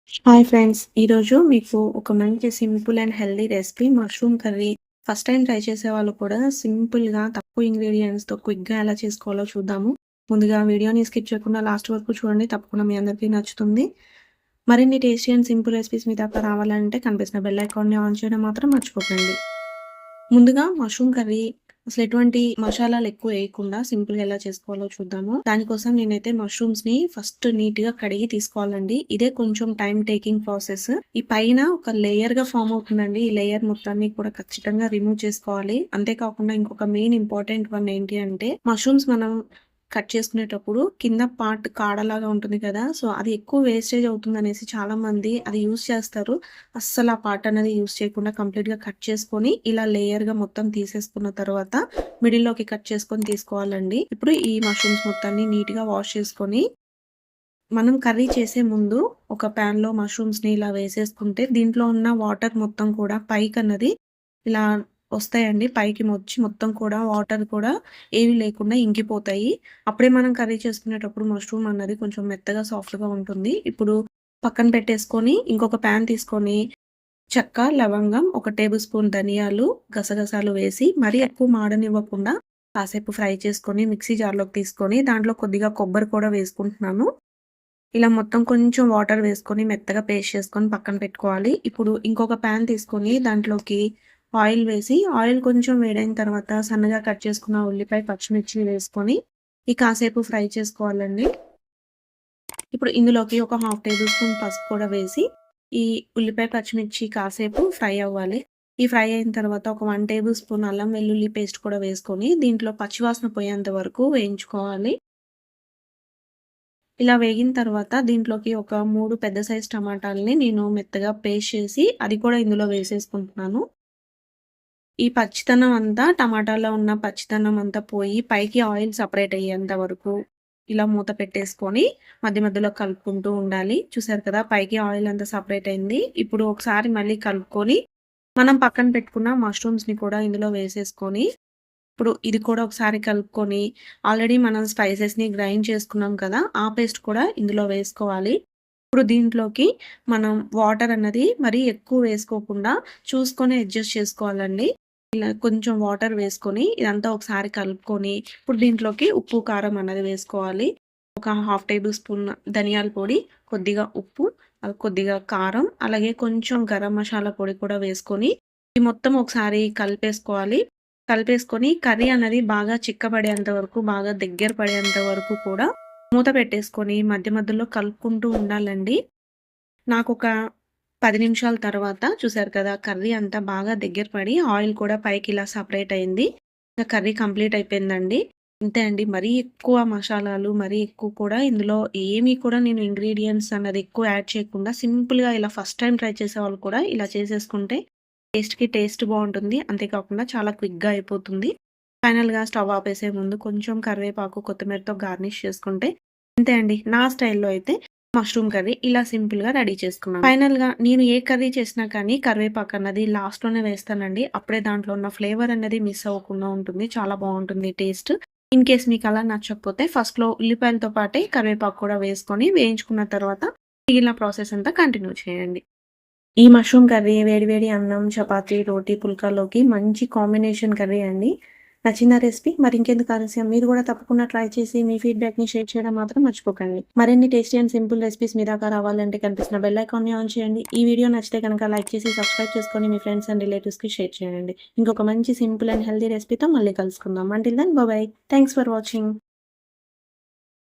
Hi friends! ఈరోజు మీకు ఒక మంచి simple and healthy recipe mushroom curry. First time try చేసేవాళ్ళు కూడా సింపుల్‌గా తక్కువ ఇంగ్రీడియెంట్స్‌తో క్విక్‌గా ఎలా చేసుకోవాలో చూద్దాము. ముందుగా వీడియోని స్కిప్ చేయకుండా లాస్ట్ వరకు చూడండి. తప్పకుండా మీ అందరికీ నచ్చుతుంది. మరిన్ని టేస్టీ అండ్ సింపుల్ రెసిపీస్ మీ దాకా రావాలంటే కనిపిస్తున్న బెల్ ఐకాన్‌ని ఆన్ చేయడం మాత్రం మర్చిపోకండి. ముందుగా మష్రూమ్ కర్రీ అసలు ఎటువంటి మసాలాలు ఎక్కువ వేయకుండా సింపుల్‌గా ఎలా చేసుకోవాలో చూద్దాము. దానికోసం నేనైతే మష్రూమ్స్‌ని ఫస్ట్ నీట్‌గా కడిగి తీసుకోవాలండి. ఇదే కొంచెం టైమ్ టేకింగ్ ప్రాసెస్. ఈ పైన ఒక లేయర్‌గా ఫార్మ్ అవుతుందండి. ఈ లేయర్ మొత్తాన్ని కూడా ఖచ్చితంగా రిమూవ్ చేసుకోవాలి. అంతేకాకుండా ఇంకొక మెయిన్ ఇంపార్టెంట్ వన్ ఏంటి అంటే మష్రూమ్స్ మనం కట్ చేసుకునేటప్పుడు కింద పార్ట్ కాడలాగా ఉంటుంది కదా! సో, అది ఎక్కువ వేస్టేజ్ అవుతుందనేసి చాలామంది అది యూజ్ చేస్తారు. అస్సలు ఆ పార్ట్ అనేది యూజ్ చేయకుండా కంప్లీట్‌గా కట్ చేసుకొని, ఇలా లేయర్‌గా మొత్తం తీసేసుకున్న తర్వాత మిడిల్‌లోకి కట్ చేసుకొని తీసుకోవాలండి. ఇప్పుడు ఈ మష్రూమ్స్ మొత్తాన్ని నీట్‌గా వాష్ చేసుకొని, మనం కర్రీ చేసే ముందు ఒక ప్యాన్‌లో మష్రూమ్స్‌ని ఇలా వేసేసుకుంటే, దీంట్లో ఉన్న వాటర్ మొత్తం కూడా పైకన్నది ఇలా వస్తాయండి. పైకి వచ్చి మొత్తం కూడా వాటర్ కూడా ఏవి లేకుండా ఇంకిపోతాయి. అప్పుడే మనం కర్రీ చేసుకునేటప్పుడు మష్రూమ్ అన్నది కొంచెం మెత్తగా, సాఫ్ట్‌గా ఉంటుంది. ఇప్పుడు పక్కన పెట్టేసుకొని, ఇంకొక ప్యాన్ తీసుకొని చెక్క, లవంగం, ఒక టేబుల్ స్పూన్ ధనియాలు, గసగసాలు వేసి మరీ ఎక్కువ మాడనివ్వకుండా కాసేపు ఫ్రై చేసుకొని మిక్సీ జార్‌లోకి తీసుకొని దాంట్లో కొద్దిగా కొబ్బరి కూడా వేసుకుంటున్నాను. ఇలా మొత్తం కొంచెం వాటర్ వేసుకొని మెత్తగా పేస్ట్ చేసుకొని పక్కన పెట్టుకోవాలి. ఇప్పుడు ఇంకొక ప్యాన్ తీసుకొని దాంట్లోకి ఆయిల్ వేసి ఆయిల్ కొంచెం వేడైన తర్వాత సన్నగా కట్ చేసుకున్న ఉల్లిపాయ, పచ్చిమిర్చి వేసుకొని కాసేపు ఫ్రై చేసుకోవాలండి. ఇప్పుడు ఇందులోకి ఒక హాఫ్ టేబుల్ స్పూన్ పసుపు కూడా వేసి, ఈ ఉల్లిపాయ, పచ్చిమిర్చి కాసేపు ఫ్రై అవ్వాలి. ఈ ఫ్రై అయిన తర్వాత ఒక 1 టేబుల్ స్పూన్ అల్లం వెల్లుల్లి పేస్ట్ కూడా వేసుకొని, దీంట్లో పచ్చివాసన పోయేంత వరకు వేయించుకోవాలి. ఇలా వేగిన తర్వాత దీంట్లోకి ఒక 3 పెద్ద సైజ్ టమాటాలని నేను మెత్తగా పేస్ట్ చేసి, అది కూడా ఇందులో వేసేసుకుంటున్నాను. ఈ పచ్చితనం అంతా టమాటాలో ఉన్న పచ్చితనం అంతా పోయి పైకి ఆయిల్ సెపరేట్ అయ్యేంత వరకు ఇలా మూత పెట్టేసుకొని మధ్య మధ్యలో కలుపుకుంటూ ఉండాలి. చూసారు కదా! పైకి ఆయిల్ అంతా సెపరేట్ అయింది. ఇప్పుడు ఒకసారి మళ్ళీ కలుపుకొని మనం పక్కన పెట్టుకున్న మష్రూమ్స్‌ని కూడా ఇందులో వేసేసుకొని ఇప్పుడు ఇది కూడా ఒకసారి కలుపుకొని ఆల్రెడీ మనం స్పైసెస్‌ని గ్రైండ్ చేసుకున్నాం కదా! ఆ పేస్ట్ కూడా ఇందులో వేసుకోవాలి. ఇప్పుడు దీంట్లోకి మనం వాటర్ అన్నది మరీ ఎక్కువ వేసుకోకుండా చూసుకొని అడ్జస్ట్ చేసుకోవాలండి. ఇలా కొంచెం వాటర్ వేసుకొని ఇదంతా ఒకసారి కలుపుకొని ఇప్పుడు దీంట్లోకి ఉప్పు, కారం అన్నది వేసుకోవాలి. ఒక హాఫ్ టేబుల్ స్పూన్ ధనియాల పొడి, కొద్దిగా ఉప్పు, కొద్దిగా కారం, అలాగే కొంచెం గరం మసాలా పొడి కూడా వేసుకొని ఈ మొత్తం ఒకసారి కలిపేసుకోవాలి. కలిపేసుకొని కర్రీ అనేది బాగా చిక్కబడేంత వరకు, బాగా దగ్గర పడేంత వరకు కూడా మూత పెట్టేసుకొని మధ్య మధ్యలో కలుపుకుంటూ ఉండాలండి. నాకొక 10 నిమిషాల తర్వాత చూసారు కదా! కర్రీ అంతా బాగా దగ్గర పడి ఆయిల్ కూడా పైకి ఇలా సెపరేట్ అయింది. ఇంక కర్రీ కంప్లీట్ అయిపోయిందండి. ఇంతే అండి. మరీ ఎక్కువ మసాలాలు, మరీ ఎక్కువ కూడా ఇందులో ఏమి కూడా నేను ఇంగ్రీడియెంట్స్ అన్నది ఎక్కువ యాడ్ చేయకుండా సింపుల్‌గా ఇలా ఫస్ట్ టైమ్ ట్రై చేసేవాళ్ళు కూడా ఇలా చేసేసుకుంటే టేస్ట్‌కి టేస్ట్ బావుంటుంది. అంతేకాకుండా చాలా క్విక్‌గా అయిపోతుంది. ఫైనల్‌గా స్టవ్ ఆపేసే ముందు కొంచెం కరివేపాకు, కొత్తిమీరతో గార్నిష్ చేసుకుంటే అంతే అండి. నా స్టైల్‌లో అయితే మష్రూమ్ కర్రీ ఇలా సింపుల్‌గా రెడీ చేసుకున్నాను. ఫైనల్‌గా నేను ఏ కర్రీ చేసినా కానీ కరివేపాకు అన్నది లాస్ట్‌లోనే వేస్తానండి. అప్పుడే దాంట్లో ఉన్న ఫ్లేవర్ అనేది మిస్ అవ్వకుండా ఉంటుంది. చాలా బావుంటుంది టేస్ట్. ఇన్ కేస్ మీకు అలా నచ్చకపోతే ఫస్ట్‌లో ఉల్లిపాయలతో పాటే కరివేపాకు కూడా వేసుకొని వేయించుకున్న తర్వాత మిగిలిన ప్రాసెస్ అంతా కంటిన్యూ చేయండి. ఈ మష్రూమ్ కర్రీ వేడి వేడి అన్నం, చపాతీ, రోటీ, పుల్కాలోకి మంచి కాంబినేషన్ కర్రీ అండి. నచ్చిందా రెసిపీ? మరి ఇంకెందుకు ఆలస్యం మీరు కూడా తప్పకుండా ట్రై చేసి మీ ఫీడ్‌బ్యాక్‌ని షేర్ చేయడం మాత్రం మర్చిపోకండి. మరిన్ని టేస్టీ అండ్ సింపుల్ రెసిపీస్ మీ దాకా రావాలంటే కనిపిస్తున్న బెల్ ఐకాన్‌ని ఆన్ చేయండి. ఈ వీడియో నచ్చితే గనక లైక్ చేసి సబ్స్క్రైబ్ చేసుకొని మీ ఫ్రెండ్స్ అండ్ రిలేటివ్స్‌కి షేర్ చేయండి. ఇంకొక మంచి సింపుల్ అండ్ హెల్తీ రెసిపీతో మళ్ళీ కలుసుకుందాం. Until then bye bye. Thanks for watching.